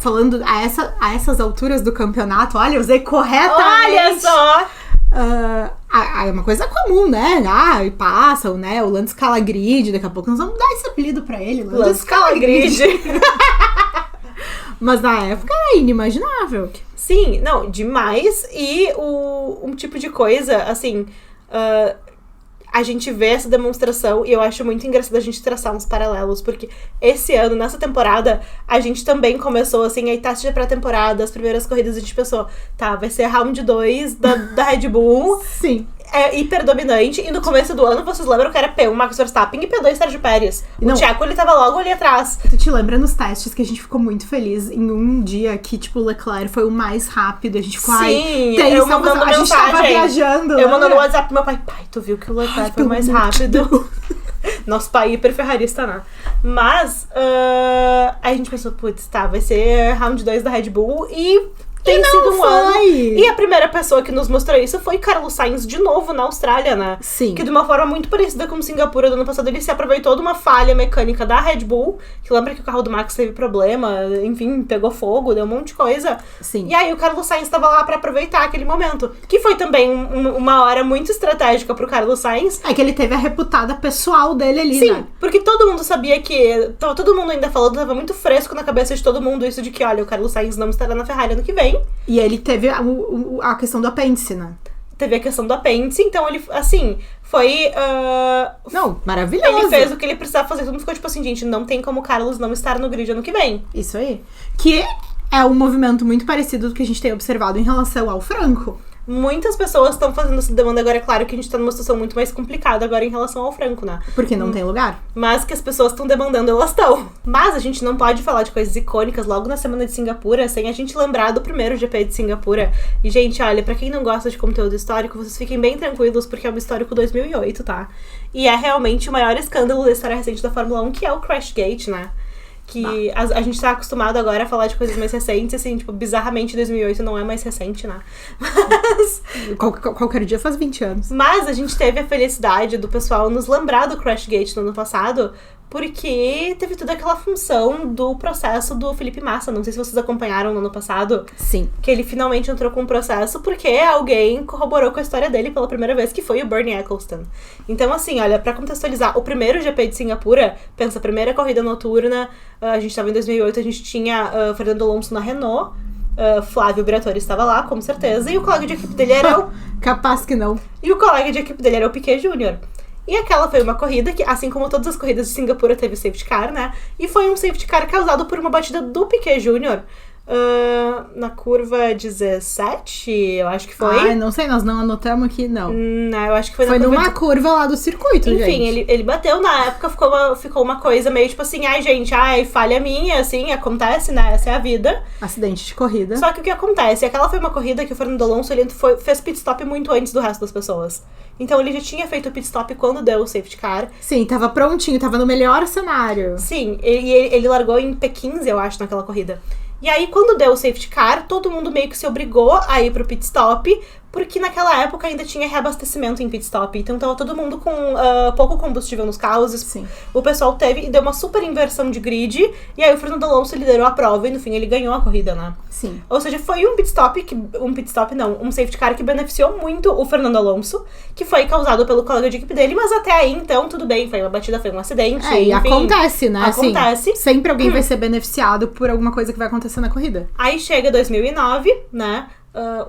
Falando a essas alturas do campeonato, olha, eu usei corretamente. Olha só! É uma coisa comum, né? E passam, né? O Lando escala grid, daqui a pouco nós vamos dar esse apelido pra ele. Lando escala grid. Mas na época era inimaginável. Sim, não, demais. E um tipo de coisa, assim, a gente vê essa demonstração e eu acho muito engraçado a gente traçar uns paralelos, porque esse ano, nessa temporada, a gente também começou, assim, aí teste de pré-temporada, as primeiras corridas a gente pensou, tá, vai ser round 2 da Red Bull. Sim. É hiper dominante, e no começo do ano, vocês lembram que era P1 Max Verstappen e P2 Sérgio Pérez. O Tcheco, ele tava logo ali atrás. Tu te lembra nos testes que a gente ficou muito feliz em um dia que, tipo, o Leclerc foi o mais rápido, a gente ficou, eu mandando mensagem. A gente tava viajando. Eu mandando WhatsApp pro meu pai, tu viu que o Leclerc foi mais rápido? Nosso pai hiper ferrarista, né? Mas, a gente pensou, putz, tá, vai ser round 2 da Red Bull, e tem sido um ano. E E a primeira pessoa que nos mostrou isso foi Carlos Sainz de novo na Austrália, né? Sim. Que de uma forma muito parecida com Singapura do ano passado, ele se aproveitou de uma falha mecânica da Red Bull, que lembra que o carro do Max teve problema, enfim, pegou fogo, deu um monte de coisa. Sim. E aí o Carlos Sainz estava lá pra aproveitar aquele momento, que foi também uma hora muito estratégica pro Carlos Sainz. É que ele teve a reputada pessoal dele ali, Sim, né? porque todo mundo sabia que... Tava todo mundo ainda falando, tava muito fresco na cabeça de todo mundo isso de que, olha, o Carlos Sainz não estará na Ferrari ano que vem. E ele teve a questão do apêndice, né? Teve a questão do apêndice, então ele, assim, foi... Não, maravilhoso. Ele fez o que ele precisava fazer, todo mundo ficou tipo assim, gente, não tem como o Carlos não estar no grid ano que vem. Isso aí. Que é um movimento muito parecido do que a gente tem observado em relação ao Franco. Muitas pessoas estão fazendo essa demanda agora, é claro que a gente tá numa situação muito mais complicada agora em relação ao Franco, né? Porque não tem lugar. Mas que as pessoas estão demandando, elas estão. Mas a gente não pode falar de coisas icônicas logo na semana de Singapura sem a gente lembrar do primeiro GP de Singapura. E, gente, olha, pra quem não gosta de conteúdo histórico, vocês fiquem bem tranquilos, porque é um histórico 2008, tá? E é realmente o maior escândalo da história recente da Fórmula 1, que é o Crashgate, né? Que a gente tá acostumado agora a falar de coisas mais recentes, assim, tipo, bizarramente 2008 não é mais recente, né? Mas... Qualquer dia faz 20 anos. Mas a gente teve a felicidade do pessoal nos lembrar do Crashgate no ano passado, porque teve toda aquela função do processo do Felipe Massa. Não sei se vocês acompanharam no ano passado. Sim. Que ele finalmente entrou com um processo porque alguém corroborou com a história dele pela primeira vez, que foi o Bernie Ecclestone. Então, assim, olha, pra contextualizar, o primeiro GP de Singapura, pensa, a primeira corrida noturna, a gente tava em 2008, a gente tinha Fernando Alonso na Renault, Flávio Briatore estava lá, com certeza, e o colega de equipe dele era o... Capaz que não. E o colega de equipe dele era o Piquet Jr. E aquela foi uma corrida que, assim como todas as corridas de Singapura, teve safety car, né? E foi um safety car causado por uma batida do Piquet Jr. Na curva 17, eu acho que foi. Não sei, nós não anotamos aqui, não. Não, eu acho que foi Foi na numa curva lá do circuito, Enfim, gente. ele bateu na época, ficou uma coisa meio tipo assim, gente, falha minha, assim, acontece, né? Essa é a vida. Acidente de corrida. Só que o que acontece? Aquela foi uma corrida que o Fernando Alonso ele fez pit stop muito antes do resto das pessoas. Então ele já tinha feito o pit stop quando deu o safety car. Sim, tava prontinho, tava no melhor cenário. Sim, ele largou em P15, eu acho, naquela corrida. E aí, quando deu o safety car, todo mundo meio que se obrigou a ir pro pit stop, porque naquela época ainda tinha reabastecimento em pit stop. Então tava todo mundo com pouco combustível nos carros. Sim. O pessoal teve e deu uma super inversão de grid. E aí o Fernando Alonso liderou a prova e no fim ele ganhou a corrida, né? Sim. Ou seja, foi um safety car que beneficiou muito o Fernando Alonso, que foi causado pelo colega de equipe dele, mas até aí, então, tudo bem, foi uma batida, foi um acidente. E enfim, acontece, né? Acontece. Assim, sempre alguém vai ser beneficiado por alguma coisa que vai acontecer na corrida. Aí chega 2009, né?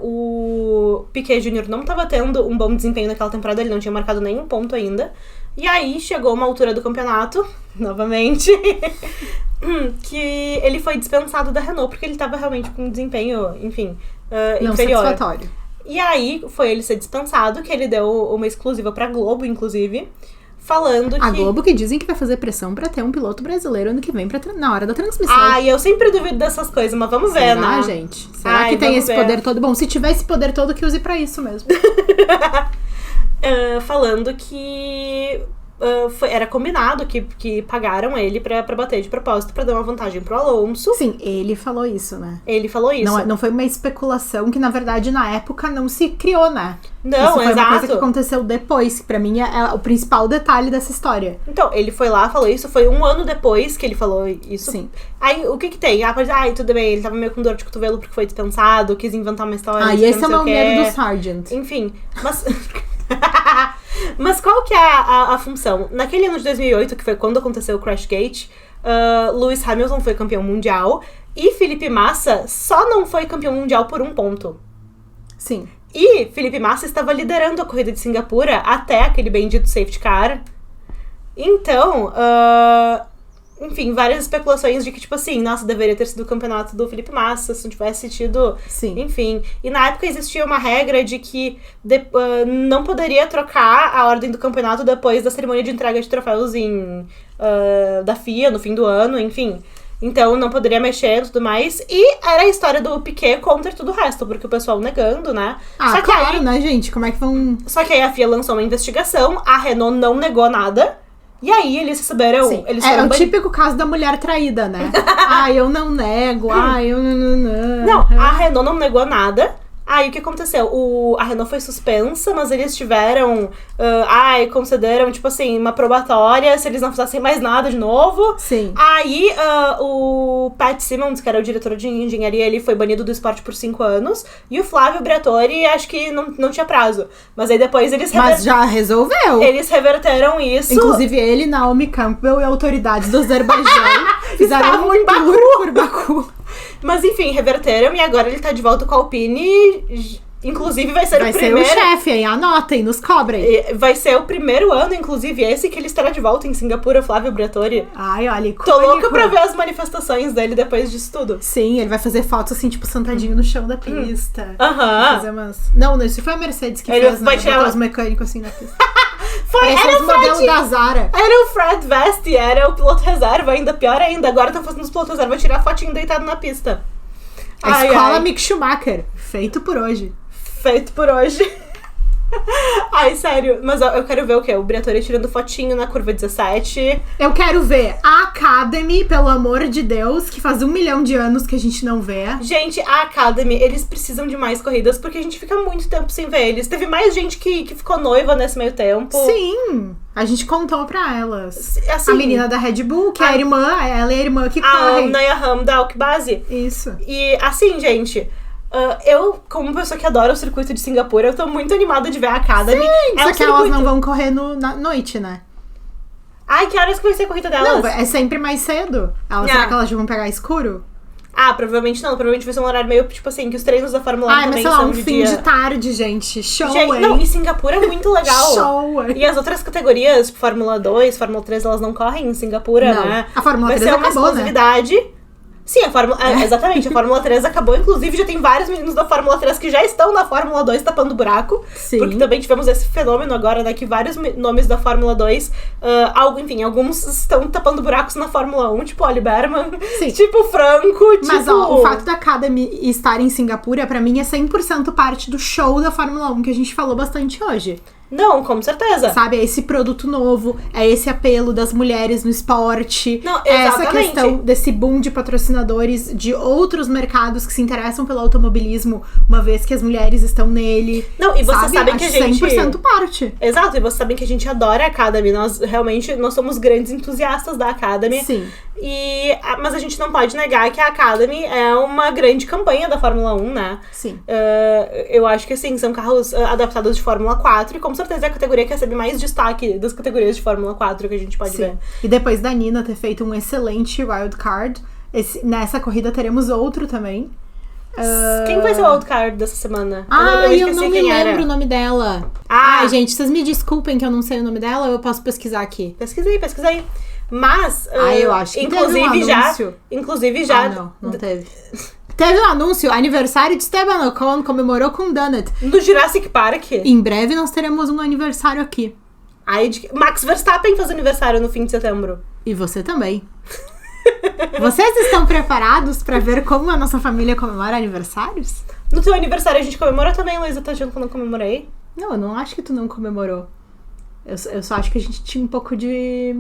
O Piquet Jr. não tava tendo um bom desempenho naquela temporada, ele não tinha marcado nenhum ponto ainda. E aí chegou uma altura do campeonato, novamente, que ele foi dispensado da Renault, porque ele tava realmente com um desempenho, enfim, não inferior. Satisfatório. E aí foi ele ser dispensado, que ele deu uma exclusiva pra Globo, inclusive, falando que... A Globo que dizem que vai fazer pressão pra ter um piloto brasileiro ano que vem na hora da transmissão. Eu sempre duvido dessas coisas, mas vamos ver, né? Gente? Será que tem esse poder todo? Bom, se tiver esse poder todo, que use pra isso mesmo. Falando que era combinado que pagaram ele pra bater de propósito, pra dar uma vantagem pro Alonso. Sim, ele falou isso, né? Ele falou isso. Não foi uma especulação que, na verdade, na época não se criou, né? Não, isso foi exato. uma coisa que aconteceu depois, que pra mim é o principal detalhe dessa história. Então, ele foi lá, falou isso, foi um ano depois que ele falou isso. Sim. Aí, o que tem? Tudo bem, ele tava meio com dor de cotovelo porque foi dispensado, quis inventar uma história. E esse é o meu medo do Sargent. Enfim, mas... Mas qual que é a função? Naquele ano de 2008, que foi quando aconteceu o Crashgate, Lewis Hamilton foi campeão mundial e Felipe Massa só não foi campeão mundial por um ponto. Sim. E Felipe Massa estava liderando a corrida de Singapura até aquele bendito safety car. Então, enfim, várias especulações de que, tipo assim, nossa, deveria ter sido o campeonato do Felipe Massa, se não tivesse tido... Sim. Enfim. E na época existia uma regra de que não poderia trocar a ordem do campeonato depois da cerimônia de entrega de troféus da FIA, no fim do ano, enfim. Então, não poderia mexer e tudo mais. E era a história do Piquet contra tudo o resto, porque o pessoal negando, né? Só que aí, né, gente? Como é que vão... Só que aí a FIA lançou uma investigação, a Renault não negou nada. E aí eles receberam... Sim. Eles É foram o típico caso da mulher traída, né? Eu não nego, eu não. Não, a Renault não negou nada. Aí o que aconteceu? A Renault foi suspensa, mas eles tiveram... concederam, tipo assim, uma probatória se eles não fizessem mais nada de novo. Sim. Aí o Pat Simmons, que era o diretor de engenharia, ele foi banido do esporte por 5 anos. E o Flávio Briatore, acho que não tinha prazo. Mas aí depois eles... Mas já resolveu. Eles reverteram isso. Inclusive ele, Naomi Campbell e autoridades do Azerbaijão fizeram Estavam em Baku. tour por Baku. Mas enfim, reverteram e agora ele tá de volta com a Alpine. Inclusive vai ser o primeiro... Vai ser o chefe, aí anotem, nos cobrem. Vai ser o primeiro ano, inclusive, esse que ele estará de volta em Singapura, Flávio Briatore. Ai, olha, Tô louca pra ver as manifestações dele depois disso tudo. Sim, ele vai fazer fotos assim, tipo, sentadinho no chão da pista. Aham. Fazer umas... Não, isso foi a Mercedes que Ele fez, vai né? tirar Botar os mecânicos assim na pista. Era o modelo da Zara. Era o Fred Vest, era o piloto reserva, ainda pior ainda. Agora estão fazendo os pilotos reserva tirar fotinho deitado na pista. A escola Mick Schumacher, feito por hoje. Feito por hoje. Ai, sério. Mas eu quero ver o quê? O Briatore tirando fotinho na curva 17. Eu quero ver a Academy, pelo amor de Deus, que faz 1 milhão de anos que a gente não vê. Gente, a Academy, eles precisam de mais corridas, porque a gente fica muito tempo sem ver eles. Teve mais gente que ficou noiva nesse meio tempo. Sim, a gente contou pra elas. Assim, a menina da Red Bull, que é a irmã, ela é a irmã que corre. A Naya Ram da Alkbase. Isso. E assim, gente... eu, como pessoa que adora o circuito de Singapura, eu tô muito animada de ver a Academy. Sim, só que elas não vão correr na noite, né? Ai, que horas que vai ser a corrida delas? Não, é sempre mais cedo. Será que elas vão pegar escuro? Provavelmente não. Provavelmente vai ser um horário meio, tipo assim, que os treinos da Fórmula 1 também mas sei lá, são um de fim dia. de tarde, gente. Show, Gente, não, e Singapura é muito legal. Show, E as outras categorias, tipo Fórmula 2, Fórmula 3, elas não correm em Singapura, não. né? A Fórmula 3 vai ser uma acabou, exclusividade. Né? Sim, exatamente, a Fórmula 3 acabou. Inclusive, já tem vários meninos da Fórmula 3 que já estão na Fórmula 2 tapando buraco. Sim. Porque também tivemos esse fenômeno agora, né? Que vários nomes da Fórmula 2, alguns estão tapando buracos na Fórmula 1, tipo Oli Berman, tipo Franco, Mas, o fato da Academy estar em Singapura, pra mim, é 100% parte do show da Fórmula 1, que a gente falou bastante hoje. Não, com certeza. Sabe, é esse produto novo, é esse apelo das mulheres no esporte. Não, é essa exatamente. questão desse boom de patrocinadores de outros mercados que se interessam pelo automobilismo, uma vez que as mulheres estão nele. Não, e vocês sabem que a gente... 100% parte. Exato, e vocês sabem que a gente adora a Academy. Nós somos grandes entusiastas da Academy. Sim. Mas a gente não pode negar que a Academy é uma grande campanha da Fórmula 1, né? Sim. Eu acho que, assim, são carros adaptados de Fórmula 4 e com certeza é a categoria que recebe mais destaque das categorias de Fórmula 4 que a gente pode ver. E depois da Nina ter feito um excelente wildcard, nessa corrida teremos outro também. Quem vai ser o wildcard dessa semana? Eu não me lembro o nome dela. Ai, gente, vocês me desculpem que eu não sei o nome dela, ou eu posso pesquisar aqui. Pesquisa aí. Mas, eu acho que inclusive teve um anúncio. Inclusive já... Não teve. Teve um anúncio, aniversário de Esteban Ocon, comemorou com Donut. No Jurassic Park. Em breve nós teremos um aniversário aqui. Max Verstappen faz aniversário no fim de setembro. E você também. Vocês estão preparados pra ver como a nossa família comemora aniversários? No teu aniversário a gente comemora também, Luísa, tá achando que eu não comemorei? Não, eu não acho que tu não comemorou. Eu só acho que a gente tinha um pouco de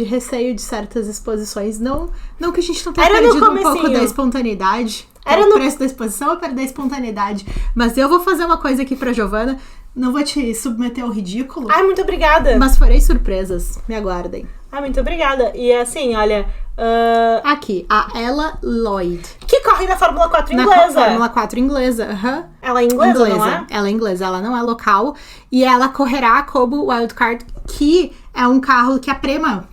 receio de certas exposições. Não que a gente não tenha perdido um pouco da espontaneidade. O preço da exposição ou perder a espontaneidade. Mas eu vou fazer uma coisa aqui pra Giovana. Não vou te submeter ao ridículo. Ai, muito obrigada. Mas farei surpresas. Me aguardem. Ai, muito obrigada. E assim, olha... Aqui, a Ella Lloyd. Que corre na Fórmula 4 inglesa. Na Fórmula 4 inglesa, Ela é inglesa, não é? Ela é inglesa, ela não é local. E ela correrá como wildcard, que é um carro que a Prema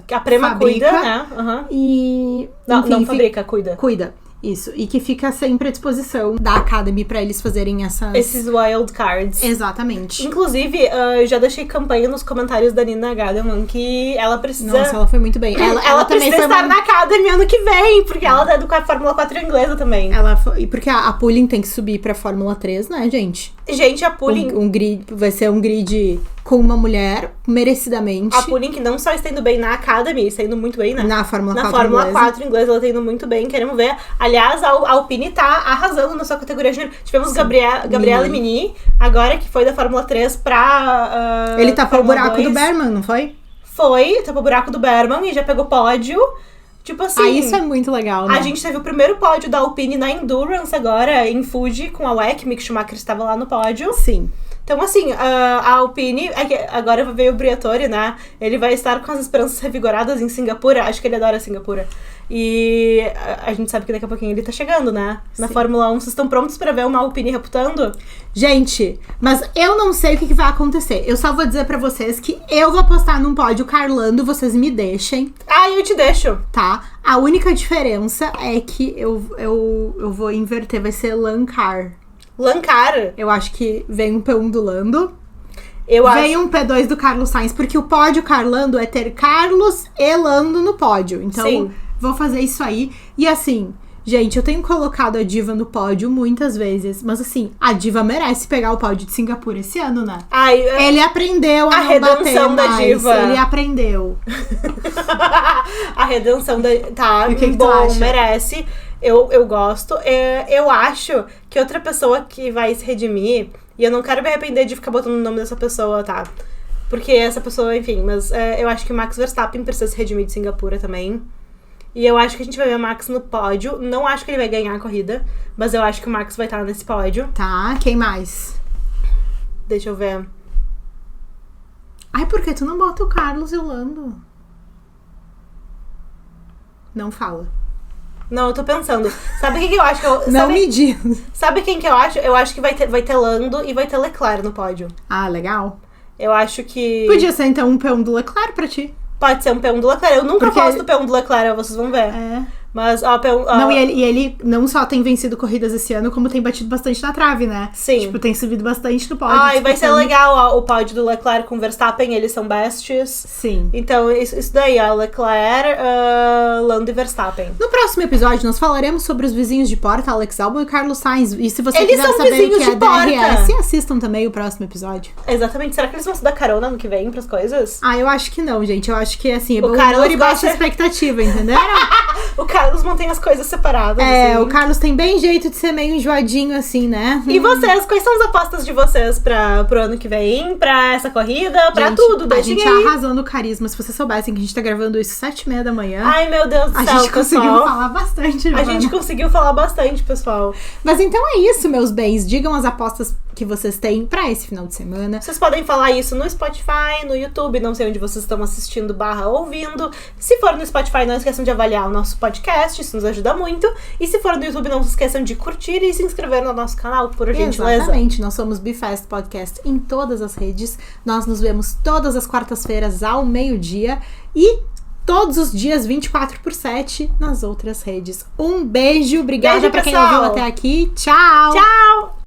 que a Prema fabrica, cuida, né? Uhum. E... Não fabrica, cuida. Cuida. Isso, e que fica sempre à disposição da Academy pra eles fazerem esses wild cards. Exatamente. Inclusive, eu já deixei campanha nos comentários da Nina Gadelman que ela precisa... Nossa, ela foi muito bem. Ela também precisa estar na Academy ano que vem, porque ela é do Fórmula 4 inglesa também. Porque a Pulling tem que subir pra Fórmula 3, né, gente? Gente, a Pulling... Vai ser um grid com uma mulher, merecidamente. A Pulling que não só está indo bem na Academy, está indo muito bem, né? Na Fórmula 4 Fórmula inglesa. 4 inglesa, ela está indo muito bem, queremos ver. Aliás, a Alpine tá arrasando na sua categoria júnior. Tivemos Gabriela Mini, agora que foi da Fórmula 3 pra ele tapou o Fórmula buraco 2. do Berman, não foi? foi, tapou o buraco do Berman e já pegou pódio. Tipo assim... isso é muito legal, né? A gente teve o primeiro pódio da Alpine na Endurance agora, em Fuji, com a WEC. Mick Schumacher estava lá no pódio. Sim. Então, assim, a Alpine, agora veio o Briatore, né? Ele vai estar com as esperanças revigoradas em Singapura. Acho que ele adora Singapura. E a gente sabe que daqui a pouquinho ele tá chegando, né? Na Fórmula 1. Vocês estão prontos pra ver uma Alpine reputando? Gente, mas eu não sei o que vai acontecer. Eu só vou dizer pra vocês que eu vou postar num pódio Carlando, vocês me deixem. Ah, eu te deixo. Tá? A única diferença é que eu vou inverter, vai ser Lancar. Lancar. Eu acho que vem um P1 do Lando. Vem um P2 do Carlos Sainz, porque o pódio Carlando é ter Carlos e Lando no pódio. Então, Sim. Vou fazer isso aí. E assim, gente, eu tenho colocado a Diva no pódio muitas vezes. Mas assim, a Diva merece pegar o pódio de Singapura esse ano, né? Ele aprendeu a não redenção bater da mais. Diva. Ele aprendeu. A redenção da... Tá, E o que tu bom, acha? merece. Eu gosto. Eu acho que outra pessoa que vai se redimir... E eu não quero me arrepender de ficar botando o nome dessa pessoa, tá? Porque essa pessoa, enfim... Mas eu acho que o Max Verstappen precisa se redimir de Singapura também. E eu acho que a gente vai ver o Max no pódio. Não acho que ele vai ganhar a corrida. Mas eu acho que o Max vai estar nesse pódio. Tá, quem mais? Deixa eu ver. Ai, por que tu não bota o Carlos e o Lando? Não fala. Não, eu tô pensando. Sabe o que eu acho? Não me diz. Sabe quem que eu acho? Eu acho que vai ter Lando e vai ter Leclerc no pódio. Ah, legal. Eu acho que... Podia ser, então, um P1 do Leclerc pra ti. Pode ser um P1 do Leclerc. Eu nunca Porque- gosto do P1 do Leclerc, vocês vão ver. É. Mas, ó, P1... Não, e ele não só tem vencido corridas esse ano, como tem batido bastante na trave, né? Sim. Tipo, tem subido bastante no pódio. e vai ser disputando. legal, ó, o pódio do Leclerc com Verstappen, eles são besties. Sim. Então, isso daí, ó, Leclerc, Lando e Verstappen. No próximo episódio, nós falaremos sobre os vizinhos de porta, Alex Albon e Carlos Sainz. E se você Eles quiser são saber o vizinhos que de é porta. DRS, assistam também o próximo episódio. Exatamente. Será que eles vão se dar carona no que vem pras coisas? Ah, eu acho que não, gente. Eu acho que, assim, é O bom Carlos humor e baixa gosta- expectativa, entenderam? O Carlos mantém as coisas separadas, assim. O Carlos tem bem jeito de ser meio enjoadinho, assim, né? E vocês, quais são as apostas de vocês pro ano que vem, pra essa corrida, pra Gente, tudo? a Deixem gente aí. arrasou no carisma. Se vocês soubessem que a gente tá gravando isso 7h30 da manhã, Ai, meu Deus do a céu, gente conseguiu pessoal. falar bastante, A Giovana. gente conseguiu falar bastante, pessoal. Mas então é isso, meus bens. Digam as apostas que vocês têm pra esse final de semana. Vocês podem falar isso no Spotify, no YouTube, não sei onde vocês estão assistindo / ouvindo. Se for no Spotify, não esqueçam de avaliar o nosso podcast, isso nos ajuda muito. E se for no YouTube, não se esqueçam de curtir e se inscrever no nosso canal, por gentileza. Exatamente, nós somos BeFast Podcast em todas as redes. Nós nos vemos todas as quartas-feiras ao meio-dia e todos os dias 24/7 nas outras redes. Um beijo, obrigada Beijo, pra quem pessoal. ouviu até aqui. Tchau! Tchau!